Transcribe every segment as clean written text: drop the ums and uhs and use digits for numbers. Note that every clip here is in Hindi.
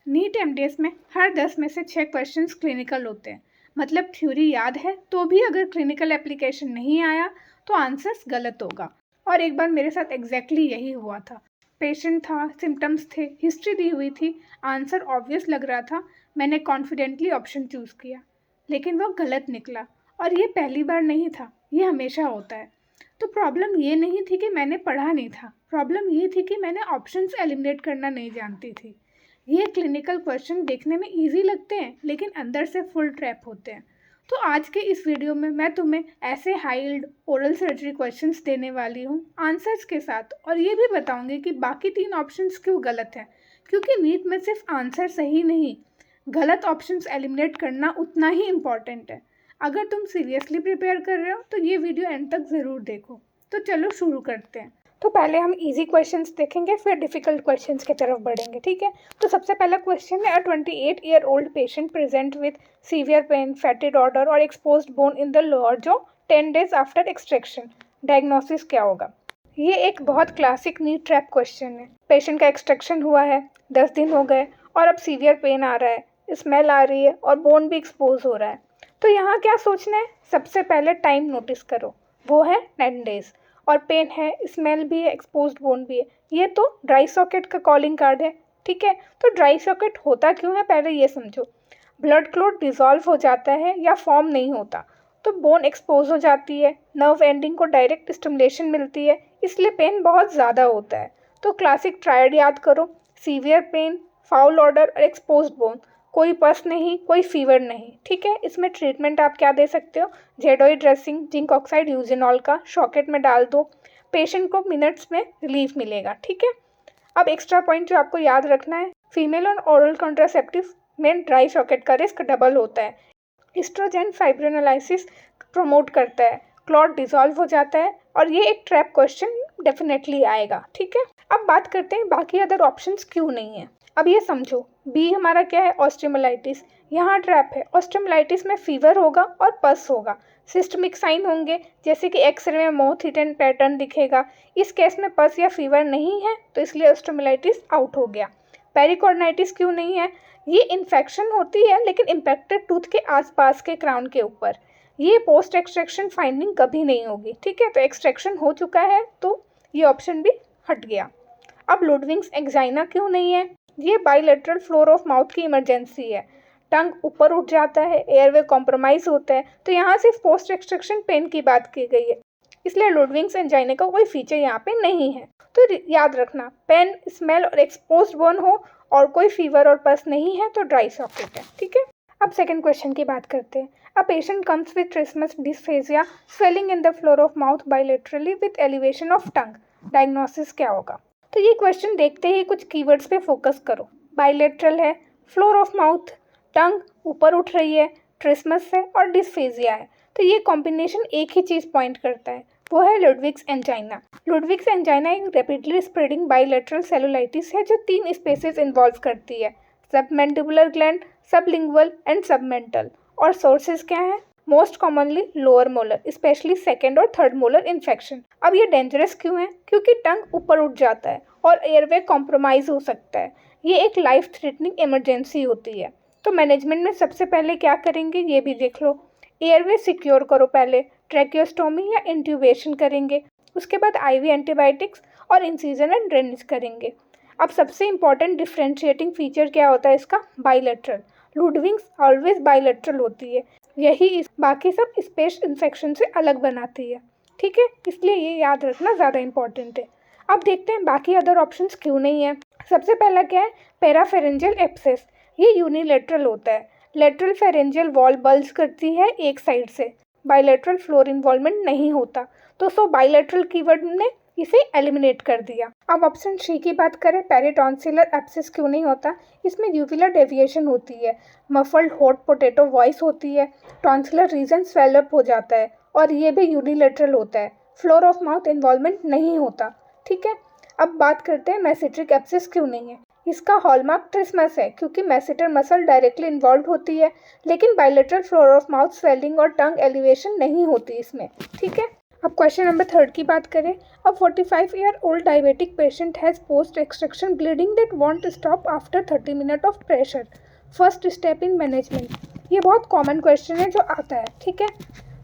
नीट एमडीएस में हर 10 में से 6 क्वेश्चंस क्लिनिकल होते हैं। मतलब थ्योरी याद है तो भी अगर क्लिनिकल एप्लीकेशन नहीं आया तो आंसर्स गलत होगा। और एक बार मेरे साथ एग्जैक्टली यही हुआ था। पेशेंट था, सिम्टम्स थे, हिस्ट्री दी हुई थी, आंसर ऑब्वियस लग रहा था। मैंने कॉन्फिडेंटली ऑप्शन चूज़ किया, लेकिन वो गलत निकला। और ये पहली बार नहीं था, ये हमेशा होता है। तो प्रॉब्लम ये नहीं थी कि मैंने पढ़ा नहीं था, प्रॉब्लम ये थी कि मैंने ऑप्शंस एलिमिनेट करना नहीं जानती थी। ये क्लिनिकल क्वेश्चन देखने में इजी लगते हैं, लेकिन अंदर से फुल ट्रैप होते हैं। तो आज के इस वीडियो में मैं तुम्हें ऐसे high yield oral surgery questions देने वाली हूँ आंसर्स के साथ, और ये भी बताऊंगी कि बाकी 3 ऑप्शंस क्यों गलत हैं। क्योंकि नीट में सिर्फ आंसर सही नहीं, गलत ऑप्शंस एलिमिनेट करना उतना ही इम्पॉर्टेंट है। अगर तुम सीरियसली प्रिपेयर कर रहे हो तो ये वीडियो एंड तक ज़रूर देखो। तो चलो शुरू करते हैं। तो पहले हम इजी क्वेश्चंस देखेंगे, फिर डिफिकल्ट क्वेश्चंस की तरफ बढ़ेंगे, ठीक है। तो सबसे पहला क्वेश्चन है, 28-year-old patient present with severe pain, fetid odour और exposed bone in the lower jaw 10 days after extraction, diagnosis क्या होगा। ये एक बहुत क्लासिक नी ट्रैप क्वेश्चन है। पेशेंट का एक्सट्रैक्शन हुआ है, 10 दिन हो गए और अब सीवियर पेन आ रहा है, स्मेल आ रही है और बोन भी एक्सपोज हो रहा है। तो यहाँ क्या सोचना है, सबसे पहले टाइम नोटिस करो, वो है 10 days, और पेन है, स्मेल भी है, एक्सपोज्ड बोन भी है। ये तो ड्राई सॉकेट का कॉलिंग कार्ड है, ठीक है। तो ड्राई सॉकेट होता क्यों है, पहले ये समझो। ब्लड क्लॉट डिसॉल्व हो जाता है या फॉर्म नहीं होता, तो बोन एक्सपोज हो जाती है, नर्व एंडिंग को डायरेक्ट स्टिमुलेशन मिलती है, इसलिए पेन बहुत ज़्यादा होता है। तो क्लासिक ट्रायड याद करो, सीवियर पेन, फाउल ऑर्डर और एक्सपोज्ड बोन, कोई पस नहीं, कोई फीवर नहीं, ठीक है। इसमें ट्रीटमेंट आप क्या दे सकते हो, जेडोई ड्रेसिंग, जिंक ऑक्साइड यूजिनॉल का सॉकेट में डाल दो, पेशेंट को मिनट्स में रिलीफ मिलेगा, ठीक है। अब एक्स्ट्रा पॉइंट जो आपको याद रखना है, फीमेल और ओरल कॉन्ट्रासेप्टिव में ड्राई सॉकेट का रिस्क डबल होता है। एस्ट्रोजन फाइब्रोनोलाइसिस प्रमोट करता है, क्लॉट डिसॉल्व हो जाता है, और ये एक ट्रैप क्वेश्चन डेफिनेटली आएगा, ठीक है। अब बात करते हैं बाकी अदर ऑप्शंस क्यों नहीं है। अब ये समझो, बी हमारा क्या है, ऑस्टियोमाइलिटिस, यहाँ ट्रैप है। ऑस्टियोमाइलिटिस में फीवर होगा और पस होगा, सिस्टमिक साइन होंगे, जैसे कि एक्सरे में माउथ हिडन पैटर्न दिखेगा। इस केस में पस या फीवर नहीं है, तो इसलिए ऑस्टियोमाइलिटिस आउट हो गया। पेरिकॉर्डिनाइटिस क्यों नहीं है, ये इन्फेक्शन होती है लेकिन इम्पैक्टेड टूथ के आसपास के क्राउन के ऊपर, ये पोस्ट एक्सट्रैक्शन फाइंडिंग कभी नहीं होगी, ठीक है। तो एक्सट्रैक्शन हो चुका है तो ये ऑप्शन भी हट गया। अब लुडविग्स एंजाइना क्यों नहीं है, ये बाइलेटरल फ्लोर ऑफ माउथ की इमरजेंसी है, टंग ऊपर उठ जाता है, एयरवे कॉम्प्रोमाइज होता है, तो यहाँ सिर्फ पोस्ट एक्सट्रैक्शन पेन की बात की गई है, इसलिए लुडविग्स एंजाइना का कोई फीचर यहाँ पे नहीं है। तो याद रखना, पेन, स्मेल और एक्सपोज्ड बोन हो और कोई फीवर और पस नहीं है तो ड्राई सॉकेट है, ठीक है। अब सेकंड क्वेश्चन की बात करते हैं। A patient comes with trismus dysphagia, swelling in the floor of mouth bilaterally with elevation of tongue, diagnosis क्या होगा। तो ये क्वेश्चन देखते ही कुछ कीवर्ड्स पे फोकस करो। बाइलेटरल है, फ्लोर ऑफ माउथ, टंग ऊपर उठ रही है, ट्रिस्मस है और डिस्फेजिया है, तो ये कॉम्बिनेशन एक ही चीज़ पॉइंट करता है, वो है लुडविग्स एंजाइना। लुडविग्स एंजाइना एक रैपिडली स्प्रेडिंग बाइलेटरल सेलुलाइटिस है जो 3 स्पेसेस इन्वॉल्व करती है, submandibular gland, sublingual and submental. और सोर्सेज क्या है, most commonly lower molar, specially second और थर्ड मोलर इन्फेक्शन। अब ये डेंजरस क्यों है, क्योंकि टंग ऊपर उठ जाता है और एयरवे कॉम्प्रोमाइज हो सकता है, ये एक लाइफ थ्रेटनिंग इमरजेंसी होती है। तो मैनेजमेंट में सबसे पहले क्या करेंगे ये भी देख लो, एयरवे सिक्योर करो, पहले ट्रैकियोस्टोमी या इंट्यूबेशन करेंगे, उसके बाद आईवी एंटीबायोटिक्स और इंसिजन एंड ड्रेनेज करेंगे। अब सबसे इंपॉर्टेंट डिफ्रेंशिएटिंग फीचर क्या होता है इसका, बाइलेटरल। लुडविग्स ऑलवेज बाइलेटरल होती है, यही इस बाकी सब स्पेस इन्फेक्शन से अलग बनाती है, ठीक है, इसलिए ये याद रखना ज़्यादा इंपॉर्टेंट है। अब देखते हैं बाकी अदर ऑप्शंस क्यों नहीं है। सबसे पहला क्या है, पैराफेरेंजियल एब्सेस, ये यूनिलेटरल होता है, लेटरल फेरेंजियल वॉल बल्ज करती है एक साइड से, बाइलेटरल फ्लोर इन्वॉल्वमेंट नहीं होता, तो सो बाइलेटरल कीवर्ड ने इसे एलिमिनेट कर दिया। अब ऑप्शन सी की बात करें, पेरिटॉन्सिलर एब्सेस क्यों नहीं होता, इसमें यूविलर डेविएशन होती है, मफल्ड हॉट पोटैटो वॉइस होती है, टॉन्सिलर रीजन स्वेल अप हो जाता है और ये भी यूनिलेटरल होता है, फ्लोर ऑफ माउथ इन्वॉल्वमेंट नहीं होता, ठीक है। अब बात करते हैं मेसेट्रिक एब्सेस क्यों नहीं है, इसका हॉलमार्क ट्रिस्मस है क्योंकि मेसेटर मसल डायरेक्टली इन्वॉल्व होती है, लेकिन bilateral floor of mouth swelling और टंग एलिवेशन नहीं होती इसमें, ठीक है। अब क्वेश्चन नंबर 3 की बात करें। अ 45-year-old diabetic patient has post extraction bleeding that want stop after 30 minute of pressure, first step in management. ये बहुत कॉमन क्वेश्चन है जो आता है, ठीक है।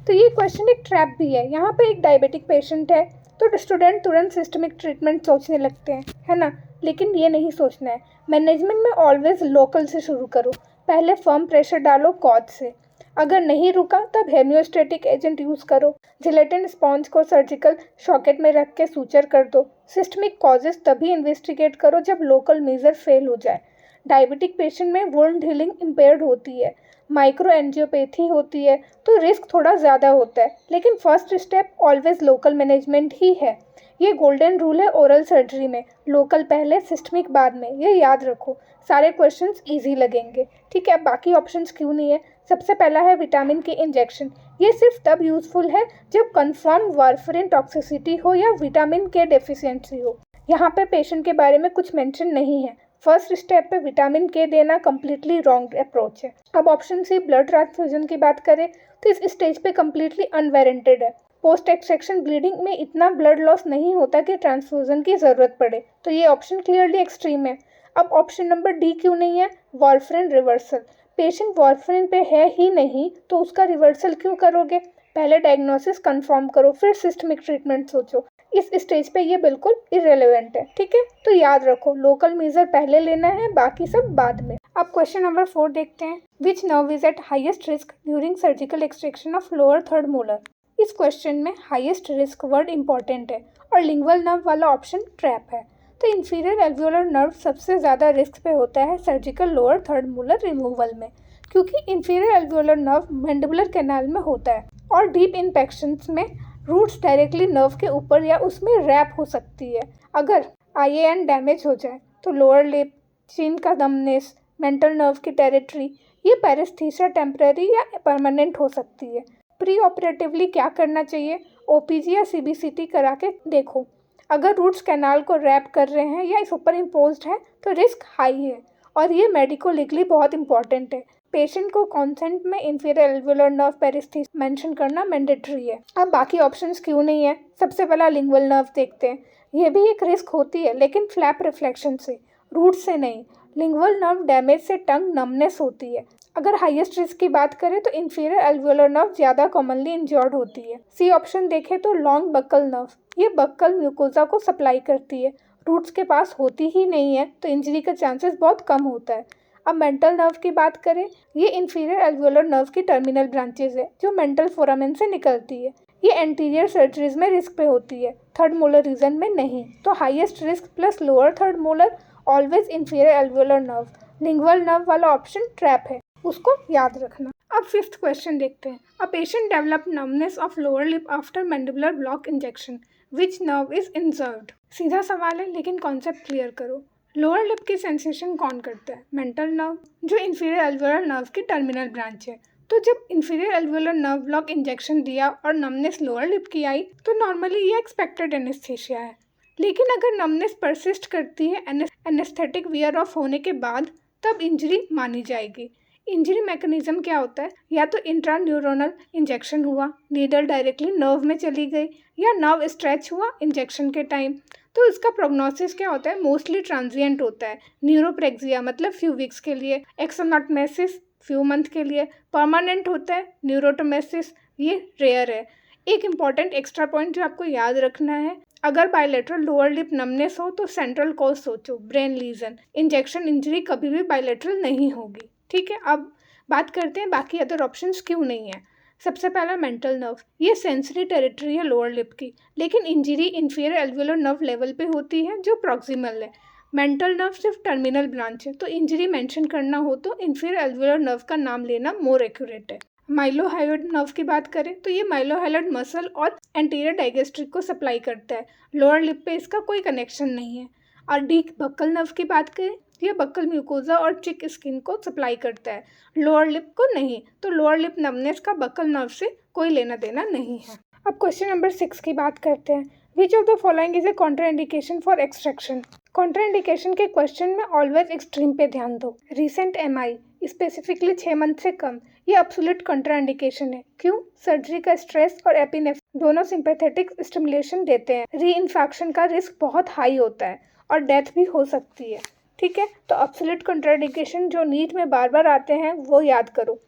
तो ये क्वेश्चन एक ट्रैप भी है। यहाँ पे एक डायबिटिक पेशेंट है तो स्टूडेंट तुरंत सिस्टमिक ट्रीटमेंट सोचने लगते हैं, है ना। लेकिन ये नहीं सोचना है। मैनेजमेंट में ऑलवेज लोकल से शुरू करो। पहले फर्म प्रेशर डालो कॉज से, अगर नहीं रुका तब हेमियोस्टेटिक एजेंट यूज़ करो। जिलेटिन स्पॉन्ज को सर्जिकल सॉकेट में रख के सूचर कर दो। सिस्टमिक कॉजेज तभी इन्वेस्टिगेट करो जब लोकल मेजर फेल हो जाए। डायबिटिक पेशेंट में वुंड हीलिंग इम्पेयर्ड होती है, माइक्रो एंजियोपैथी होती है, तो रिस्क थोड़ा ज़्यादा होता है। लेकिन first step always local management ही है। ये गोल्डन रूल है ओरल सर्जरी में, लोकल पहले सिस्टमिक बाद में। ये याद रखो। सारे क्वेश्चंस इजी लगेंगे, ठीक है। बाकी ऑप्शंस क्यों नहीं है। सबसे पहला है विटामिन के इंजेक्शन। ये सिर्फ तब यूज़फुल है जब कंफर्म वारफरिन टॉक्सिसिटी हो या विटामिन के डेफिशिएंसी हो। यहाँ पे पेशेंट के बारे में कुछ मेंशन नहीं है। फर्स्ट स्टेप पे विटामिन के देना कम्प्लीटली रॉन्ग अप्रोच है। अब ऑप्शन सी ब्लड ट्रांसफ्यूजन की बात करें तो इस स्टेज पे कम्प्लीटली अनवारंटेड है। पोस्ट एक्सट्रैक्शन ब्लीडिंग में इतना ब्लड लॉस नहीं होता कि ट्रांसफ्यूजन की ज़रूरत पड़े, तो ये ऑप्शन क्लियरली एक्सट्रीम है। अब ऑप्शन नंबर डी क्यों नहीं है, वारफरिन रिवर्सल। पेशेंट वारफरिन पे है ही नहीं तो उसका रिवर्सल क्यों करोगे। पहले डायग्नोसिस कंफर्म करो, फिर सिस्टमिक ट्रीटमेंट सोचो। इस स्टेज पे ये बिल्कुल इरेलेवेंट है, ठीक है। तो याद रखो, लोकल मेजर पहले लेना है, बाकी सब बाद में। अब क्वेश्चन नंबर 4 देखते हैं। Which nerve is eight highest risk during surgical extraction of lower third molar. इस क्वेश्चन में हाईएस्ट रिस्क वर्ड इंपॉर्टेंट है और लिंगुअल नर्व वाला ऑप्शन ट्रैप है। तो इंफीरियर एल्वियोलर नर्व सबसे ज़्यादा रिस्क पे होता है surgical lower third molar removal में, क्योंकि inferior alveolar nerve mandibular canal में होता है और डीप इन्फेक्शंस में रूट्स डायरेक्टली नर्व के ऊपर या उसमें रैप हो सकती है। अगर IAN डैमेज हो जाए तो लोअर लिप, चिन का नमनेस, मेंटल नर्व की टेरिटरी, ये पैरेस्थीसिया टेम्पररी या परमानेंट हो सकती है। प्री ऑपरेटिवली क्या करना चाहिए, OPG या CBCT करा के देखो। अगर रूट्स कैनाल को रैप कर रहे हैं या सुपर इम्पोज्ड है तो रिस्क हाई है और ये मेडिको लीगली बहुत इंपॉर्टेंट है। पेशेंट को कॉन्सेंट में inferior alveolar nerve paraesthesia mention करना मैंडेटरी है। अब बाकी ऑप्शंस क्यों नहीं है। सबसे पहला लिंगुअल नर्व देखते हैं। ये भी एक रिस्क होती है लेकिन फ्लैप रिफ्लेक्शन से, रूट से नहीं। लिंगुअल नर्व डैमेज से टंग नमनेस होती है। अगर हाईएस्ट रिस्क की बात करें तो इंफीरियर एल्वियोलर नर्व ज़्यादा कॉमनली इंजर्ड होती है। सी ऑप्शन देखें तो लॉन्ग बक्कल नर्व, ये बक्कल म्यूकोजा को सप्लाई करती है, रूट्स के पास होती ही नहीं है तो इंजरी का चांसेस बहुत कम होता है। अब मेंटल नर्व की बात करें, ये इंफीरियर एल्वियोलर नर्व की टर्मिनल ब्रांचेज है जो मेंटल फोरामेन से निकलती है। ये एंटीरियर सर्जरीज में रिस्क पे होती है, थर्ड मोलर रीजन में नहीं। तो highest risk plus lower third molar always inferior alveolar nerve. Lingual nerve वाला ऑप्शन ट्रैप है, उसको याद रखना। अब 5th क्वेश्चन देखते हैं। A patient develop numbness of lower lip after mandibular block injection, which nerve is injured. सीधा सवाल है लेकिन कॉन्सेप्ट क्लियर करो। लोअर लिप की सेंसेशन कौन करता है, मेंटल नर्व, जो इंफीरियर एल्वियोलर नर्व की टर्मिनल ब्रांच है। तो जब inferior alveolar nerve block injection दिया और नमनेस लोअर लिप की आई तो नॉर्मली ये एक्सपेक्टेड एनेस्थीसिया है। लेकिन अगर नमनेस परसिस्ट करती है एनेस्थेटिक वियर ऑफ होने के बाद, तब इंजरी मानी जाएगी। इंजरी मैकेनिज्म क्या होता है, या तो इंट्रान्यूरोनल इंजेक्शन हुआ, नीडल डायरेक्टली नर्व में चली गई, या नर्व स्ट्रेच हुआ इंजेक्शन के टाइम। तो इसका प्रोग्नोसिस क्या होता है, मोस्टली ट्रांजिएंट होता है। न्यूरोप्रेक्सिया मतलब फ्यू वीक्स के लिए, एक्सोनॉटमेसिस फ्यू मंथ के लिए, परमानेंट होता है। न्यूरोटोमेसिस ये रेयर है। एक इंपॉर्टेंट एक्स्ट्रा पॉइंट जो आपको याद रखना है, अगर बायलेटरल लोअर लिप नमनेस हो तो सेंट्रल कॉज सोचो, ब्रेन लीजन। इंजेक्शन इंजरी कभी भी बायलेटरल नहीं होगी, ठीक है। अब बात करते हैं बाकी अदर ऑप्शंस क्यों नहीं है। सबसे पहला मेंटल नर्व, ये सेंसरी टेरिटरी है लोअर लिप की, लेकिन injury inferior alveolar nerve level पे होती है जो प्रॉक्सिमल है। मेंटल नर्व सिर्फ टर्मिनल ब्रांच है, तो इंजरी मेंशन करना हो तो इंफीरियर एल्वियोलर नर्व का नाम लेना मोर एक्यूरेट है। माइलोहायोइड नर्व की बात करें तो ये माइलोहायोइड मसल और एंटीरियर डाइगेस्ट्रिक को सप्लाई करता है। लोअर लिप पे इसका कोई कनेक्शन नहीं है। और डी बक्कल नर्व की बात करें, ये बक्कल म्यूकोजा और चिक स्किन को सप्लाई करता है, लोअर लिप को नहीं। तो लोअर लिप नमनेस का बक्कल नर्व से कोई लेना देना नहीं है। अब क्वेश्चन नंबर 6 की बात करते हैं। Which of the following is a contraindication for extraction. Contraindication के क्वेश्चन में ऑलवेज एक्सट्रीम पे ध्यान दो। रिसेंट MI स्पेसिफिकली 6 मंथ से कम, ये एब्सोल्यूट कॉन्ट्राइंडिकेशन है। क्यों, सर्जरी का स्ट्रेस और एपिनेफ्रिन दोनों सिंपैथेटिक स्टिमुलेशन देते हैं। री इन्फेक्शन का रिस्क बहुत हाई होता है और डेथ भी हो सकती है। ठीक है, तो एब्सोल्यूट कंट्राइंडिकेशन जो नीट में बार बार आते हैं वो याद करो।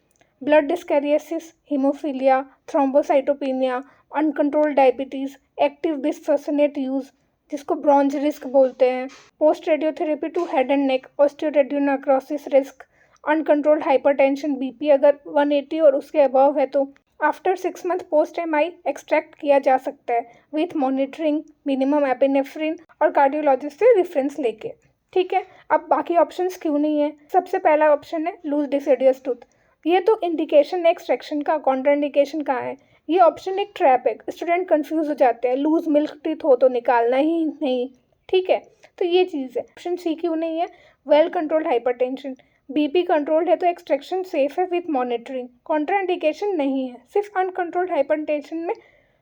Blood dyscrasias, haemophilia, thrombocytopenia, uncontrolled diabetes, active bisphosphonate use जिसको ब्रॉन्ज रिस्क बोलते हैं, post radiotherapy to head and neck, osteoradionecrosis risk, uncontrolled hypertension BP अगर 180 और उसके अबव है तो after 6 month post MI extract किया जा सकता है विथ मॉनिटरिंग, मिनिमम एपिनेफ्रिन और कार्डियोलॉजिस्ट से रेफरेंस लेके। ठीक है, अब बाकी ऑप्शंस क्यों नहीं है। सबसे पहला ऑप्शन है लूज डिसिडियस टूथ। ये तो इंडिकेशन है एक्सट्रैक्शन का, कॉन्ट्राइंडिकेशन कहाँ है। ये ऑप्शन एक ट्रैप है, स्टूडेंट कंफ्यूज हो जाते हैं, लूज मिल्क टीथ हो तो निकालना ही नहीं। ठीक है, तो ये चीज़ है। ऑप्शन सी क्यों नहीं है, well controlled hypertension. BP controlled है तो एक्सट्रैक्शन सेफ है विथ मॉनिटरिंग, कॉन्ट्राइंडिकेशन नहीं है, सिर्फ अनकंट्रोल्ड हाइपरटेंशन में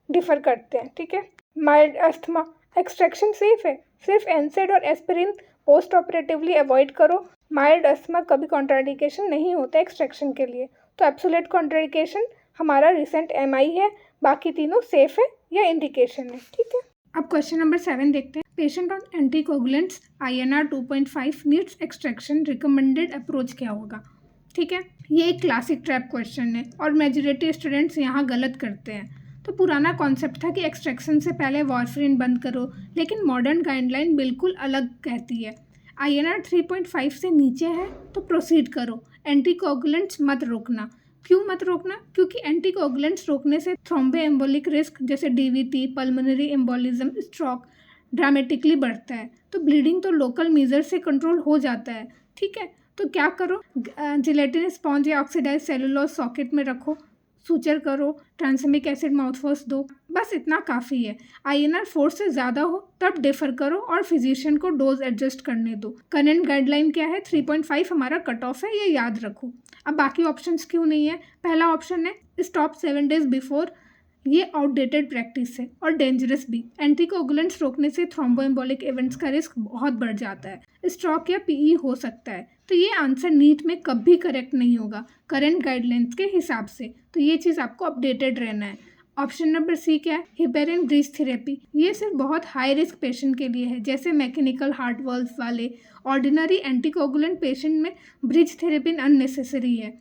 डिफर करते हैं। ठीक है, माइल्ड अस्थमा, एक्सट्रैक्शन सेफ है, सिर्फ एनसेड और एस्पिरिन पोस्ट ऑपरेटिवली अवॉइड करो। माइल्ड अस्थमा कभी कॉन्ट्राइंडिकेशन नहीं होता एक्सट्रैक्शन के लिए। तो एब्सोल्यूट कॉन्ट्राइंडिकेशन हमारा रिसेंट एमआई है, बाकी तीनों सेफ है या इंडिकेशन है। ठीक है, अब क्वेश्चन नंबर 7 देखते हैं। Patient on anticoagulants INR 2.5 needs extraction, recommended approach क्या होगा। ठीक है, ये एक क्लासिक ट्रैप क्वेश्चन है और मेजॉरिटी स्टूडेंट्स यहाँ गलत करते हैं। तो पुराना कॉन्सेप्ट था कि एक्सट्रैक्शन से पहले वारफरिन बंद करो, लेकिन मॉडर्न गाइडलाइन बिल्कुल अलग कहती है। INR 3.5 से नीचे है तो प्रोसीड करो, एंटीकोगुलेंट्स मत रोकना। क्यों मत रोकना, क्योंकि एंटीकोगुलेंट्स रोकने से थ्रोम्बोएम्बोलिक रिस्क जैसे DVT, pulmonary embolism, stroke dramatically बढ़ता है। तो ब्लीडिंग तो लोकल मेजर से कंट्रोल हो जाता है। ठीक है, तो क्या करो, जिलेटिन स्पॉन्ज या ऑक्सीडाइज सेलुलोज सॉकेट में रखो, सूचर करो, ट्रांसमिक एसिड माउथवॉश दो, बस इतना काफ़ी है। INR 4 से ज़्यादा हो तब डिफर करो और फिजिशियन को डोज एडजस्ट करने दो। करंट गाइडलाइन क्या है, 3.5 हमारा कट ऑफ है, ये याद रखो। अब बाकी ऑप्शंस क्यों नहीं है। पहला ऑप्शन है स्टॉप 7 डेज बिफोर, ये आउटडेटेड प्रैक्टिस है और डेंजरस भी। एंटीकोगुलेंट्स रोकने से थ्रोम्बोएम्बोलिक इवेंट्स का रिस्क बहुत बढ़ जाता है, स्ट्रोक या PE हो सकता है। तो ये आंसर नीट में कभी करेक्ट नहीं होगा करंट गाइडलाइंस के हिसाब से, तो ये चीज़ आपको अपडेटेड रहना है। ऑप्शन नंबर सी क्या है, हिपेरिन ब्रिज थेरेपी। ये सिर्फ बहुत हाई रिस्क पेशेंट के लिए है, जैसे मैकेनिकल हार्ट वाल्व वाले। ऑर्डिनरी एंटीकोगुलेंट पेशेंट में ब्रिज थेरेपी अननेसेसरी है।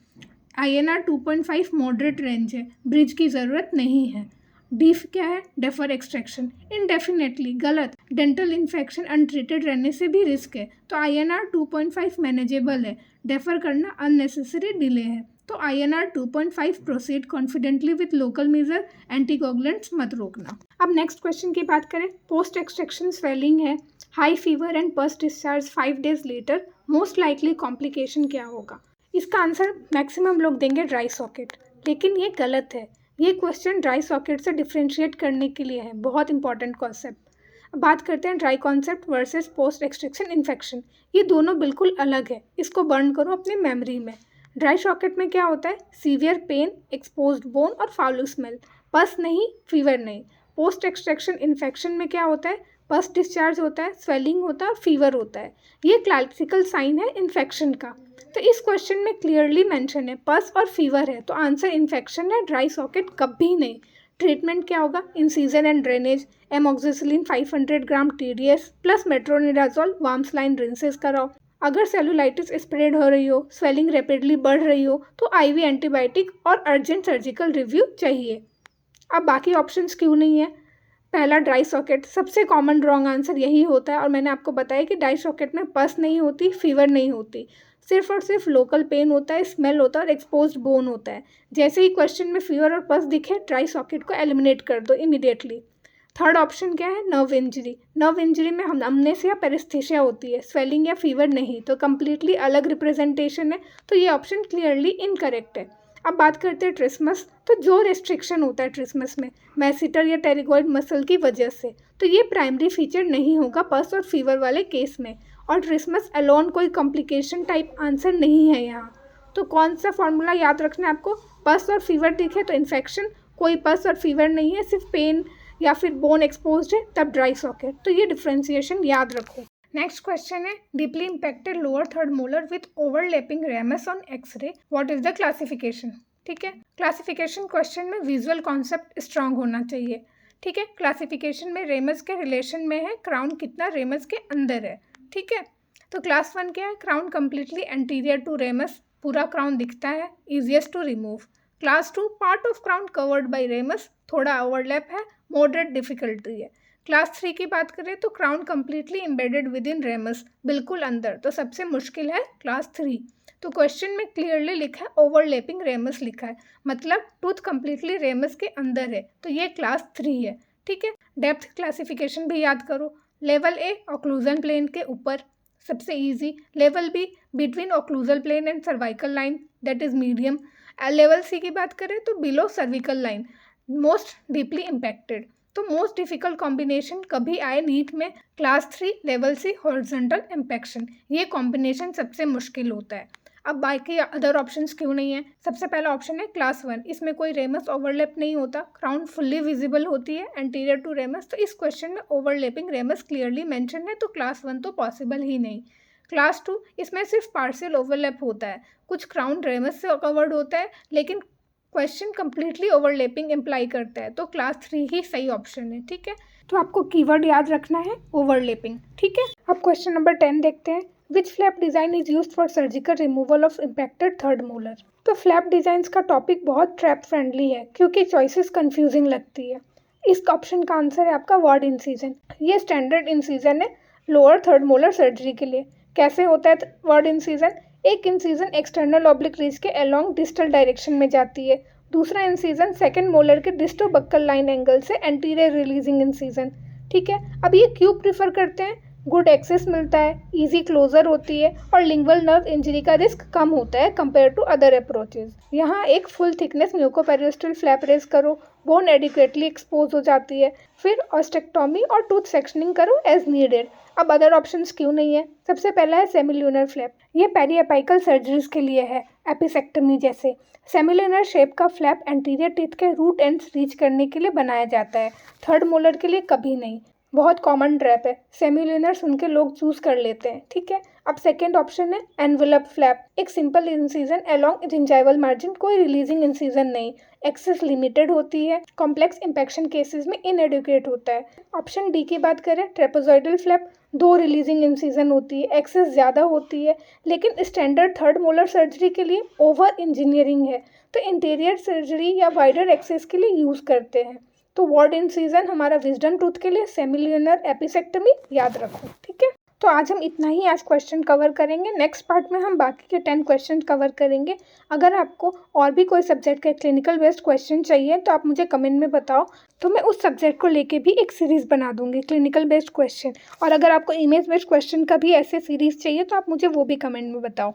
INR 2.5 मॉडरेट रेंज है, ब्रिज की ज़रूरत नहीं है। डीफ क्या है, डेफर एक्सट्रैक्शन, इनडेफिनेटली गलत। डेंटल इन्फेक्शन अनट्रीटेड रहने से भी रिस्क है, तो INR 2.5 मैनेजेबल है। डेफर करना अननेसेसरी डिले है, तो INR 2.5 proceed confidently with local measure, anticoagulants मत रोकना। अब नेक्स्ट क्वेश्चन की बात करें। पोस्ट एक्सट्रैक्शन स्वेलिंग है, हाई फीवर एंड पस discharge 5 days later, most likely complication क्या होगा। इसका आंसर मैक्सिमम लोग देंगे ड्राई सॉकेट, लेकिन ये गलत है। ये क्वेश्चन ड्राई सॉकेट से डिफ्रेंशिएट करने के लिए है, बहुत इंपॉर्टेंट कॉन्सेप्ट। बात करते हैं dry concept versus post extraction infection. ये दोनों बिल्कुल अलग है, इसको बर्न करो अपनी मेमोरी में। ड्राई सॉकेट में क्या होता है, सीवियर पेन, एक्सपोज्ड बोन और फाउल स्मेल, पस नहीं, फीवर नहीं। पोस्ट एक्सट्रैक्शन इन्फेक्शन में क्या होता है, पस डिस्चार्ज होता है, स्वेलिंग होता है, फीवर होता है। ये क्लासिकल साइन है इन्फेक्शन का। तो इस क्वेश्चन में क्लियरली मेंशन है पस और फीवर है, तो आंसर इन्फेक्शन है, ड्राई सॉकेट कभी नहीं। ट्रीटमेंट क्या होगा, incision and drainage, amoxicillin 500 gram TDS plus metronidazole warm saline rinses कराओ। अगर सेलुलाइटिस स्प्रेड हो रही हो, स्वेलिंग रैपिडली बढ़ रही हो, तो IV एंटीबायोटिक और अर्जेंट सर्जिकल रिव्यू चाहिए। अब बाकी ऑप्शंस क्यों नहीं है। पहला ड्राई सॉकेट, सबसे कॉमन रॉन्ग आंसर यही होता है, और मैंने आपको बताया कि ड्राई सॉकेट में पस नहीं होती, फीवर नहीं होती, सिर्फ और सिर्फ लोकल पेन होता है, स्मेल होता है और एक्सपोज्ड बोन होता है। जैसे ही क्वेश्चन में फीवर और पस दिखे, ड्राई सॉकेट को एलिमिनेट कर दो इमीडिएटली। थर्ड ऑप्शन क्या है, नर्व इंजरी। नर्व इंजरी में अमनेसिया पेरिस्थेशिया होती है, स्वेलिंग या फीवर नहीं, तो कम्प्लीटली अलग रिप्रेजेंटेशन है, तो ये ऑप्शन क्लियरली इनकरेक्ट है। अब बात करते हैं ट्रिस्मस। तो जो रेस्ट्रिक्शन होता है ट्रिस्मस में मैसेटर या टेरिगॉइड मसल की वजह से, तो ये प्राइमरी फीचर नहीं होगा पस और फीवर वाले केस में। और ट्रिस्मस अलोन कोई कॉम्प्लिकेशन टाइप आंसर नहीं है यहाँ। तो कौन सा फॉर्मूला याद रखना है आपको, पस और फीवर दिखे तो इन्फेक्शन, कोई पस और फीवर नहीं है, सिर्फ पेन या फिर बोन एक्सपोज्ड है तब ड्राई सॉकेट। तो ये डिफ्रेंसिएशन याद रखो। नेक्स्ट क्वेश्चन है, deeply impacted lower third molar with overlapping ramus on X-ray, what is the classification. ठीक है। क्लासिफिकेशन क्वेश्चन में विजुअल कॉन्सेप्ट स्ट्रांग होना चाहिए। ठीक है। क्लासिफिकेशन में रेमस के रिलेशन में है, क्राउन कितना रेमस के अंदर है। ठीक है। तो क्लास 1 क्या है, crown completely anterior to ramus, पूरा क्राउन दिखता है, easiest to remove. Class 2 part of crown covered by ramus, थोड़ा ओवरलैप है, मॉडरेट डिफिकल्टी है। क्लास 3 की बात करें तो crown completely embedded within ramus, बिल्कुल अंदर, तो सबसे मुश्किल है क्लास 3। तो क्वेश्चन में क्लियरली लिखा है ओवरलैपिंग रेमस लिखा है, मतलब टूथ कम्प्लीटली रेमस के अंदर है, तो ये क्लास 3 है। ठीक है। डेप्थ क्लासिफिकेशन भी याद करो। लेवल ए ऑक्लूजन प्लेन के ऊपर, सबसे easy. Level B between occlusal plane and cervical line, that is medium. Level C की बात करें तो below cervical line, most deeply impacted. तो मोस्ट डिफिकल्ट कॉम्बिनेशन कभी आए नीट में, class 3 level C horizontal impaction, ये कॉम्बिनेशन सबसे मुश्किल होता है। अब बाकी अदर ऑप्शंस क्यों नहीं है। सबसे पहला ऑप्शन है क्लास 1, इसमें कोई रेमस ओवरलैप नहीं होता, क्राउन फुल्ली विजिबल होती है एंटीरियर टू रेमस, तो इस क्वेश्चन में ओवरलैपिंग रेमस क्लियरली मेंशन है, तो क्लास 1 तो पॉसिबल ही नहीं। क्लास 2 इसमें सिर्फ पार्शियल ओवरलैप होता है, कुछ क्राउन रेमस से कवर्ड होता है, लेकिन क्वेश्चन कंप्लीटली ओवरलैपिंग इम्प्लाई करता है, तो क्लास 3 ही सही ऑप्शन है। ठीक है। तो आपको कीवर्ड याद रखना है ओवरलैपिंग। ठीक है। अब क्वेश्चन नंबर 10 देखते हैं। Which flap design is used for surgical removal of impacted third molar. तो फ्लैप डिज़ाइंस का टॉपिक बहुत ट्रैप फ्रेंडली है, क्योंकि चॉइसेस कंफ्यूजिंग लगती है। इस ऑप्शन का आंसर है आपका वर्ड इंसिजन। ये स्टैंडर्ड इंसिजन है लोअर थर्ड मोलर सर्जरी के लिए। कैसे होता है वर्ड इंसिजन, एक इंसिजन एक्सटर्नल ऑब्लिक रिज के अलोंग डिस्टल डायरेक्शन में जाती है, दूसरा इंसिजन सेकंड मोलर के डिस्टो बक्कल लाइन एंगल से एंटीरियर रिलीजिंग इंसिजन। ठीक है। अब ये क्यों प्रीफर करते हैं, गुड एक्सेस मिलता है, इजी क्लोजर होती है, और लिंगुअल नर्व इंजरी का रिस्क कम होता है कंपेयर टू अदर अप्रोचेज। यहाँ एक फुल थिकनेस म्यूकोपेरियोस्टल फ्लैप रेज करो, बोन एडिक्वेटली एक्सपोज हो जाती है, फिर ऑस्टेक्टोमी और टूथ सेक्शनिंग करो एज नीडेड। अब अदर ऑप्शंस क्यों नहीं है। सबसे पहला है सेमिल्यूनर फ्लैप, ये पेरिएपाइकल सर्जरीज के लिए है, एपिसेक्टमी जैसे। सेमिल्यूनर शेप का फ्लैप एंटीरियर टीथ के रूट एंड्स रीच करने के लिए बनाया जाता है, थर्ड मोलर के लिए कभी नहीं। बहुत कॉमन ट्रैप है, सेमिल्यूनर सुन के लोग चूज कर लेते हैं। ठीक है। अब सेकेंड ऑप्शन है एनवेलप फ्लैप, एक simple incision along gingival margin, कोई रिलीजिंग इंसिजन नहीं, एक्सेस लिमिटेड होती है, कॉम्प्लेक्स इंफेक्शन केसेस में इनएडुकेट होता है। ऑप्शन डी की बात करें ट्रेपेजॉइडल फ्लैप, 2 रिलीजिंग इंसिजन होती है, एक्सेस ज़्यादा होती है, लेकिन स्टैंडर्ड थर्ड मोलर सर्जरी के लिए ओवर इंजीनियरिंग है, तो इंटीरियर सर्जरी या वाइडर एक्सेस के लिए यूज़ करते हैं। तो वर्ड इंसिजन हमारा विजडम टूथ के लिए, सेमिल्यूनर एपिसेक्टमी याद रखो। ठीक है। तो आज हम इतना ही आज क्वेश्चन कवर करेंगे, नेक्स्ट पार्ट में हम बाकी के 10 क्वेश्चन कवर करेंगे। अगर आपको और भी कोई सब्जेक्ट का क्लिनिकल बेस्ड क्वेश्चन चाहिए तो आप मुझे कमेंट में बताओ, तो मैं उस सब्जेक्ट को लेके भी एक सीरीज़ बना दूंगी क्लिनिकल बेस्ड क्वेश्चन। और अगर आपको इमेज बेस्ड क्वेश्चन का भी ऐसे सीरीज़ चाहिए तो आप मुझे वो भी कमेंट में बताओ।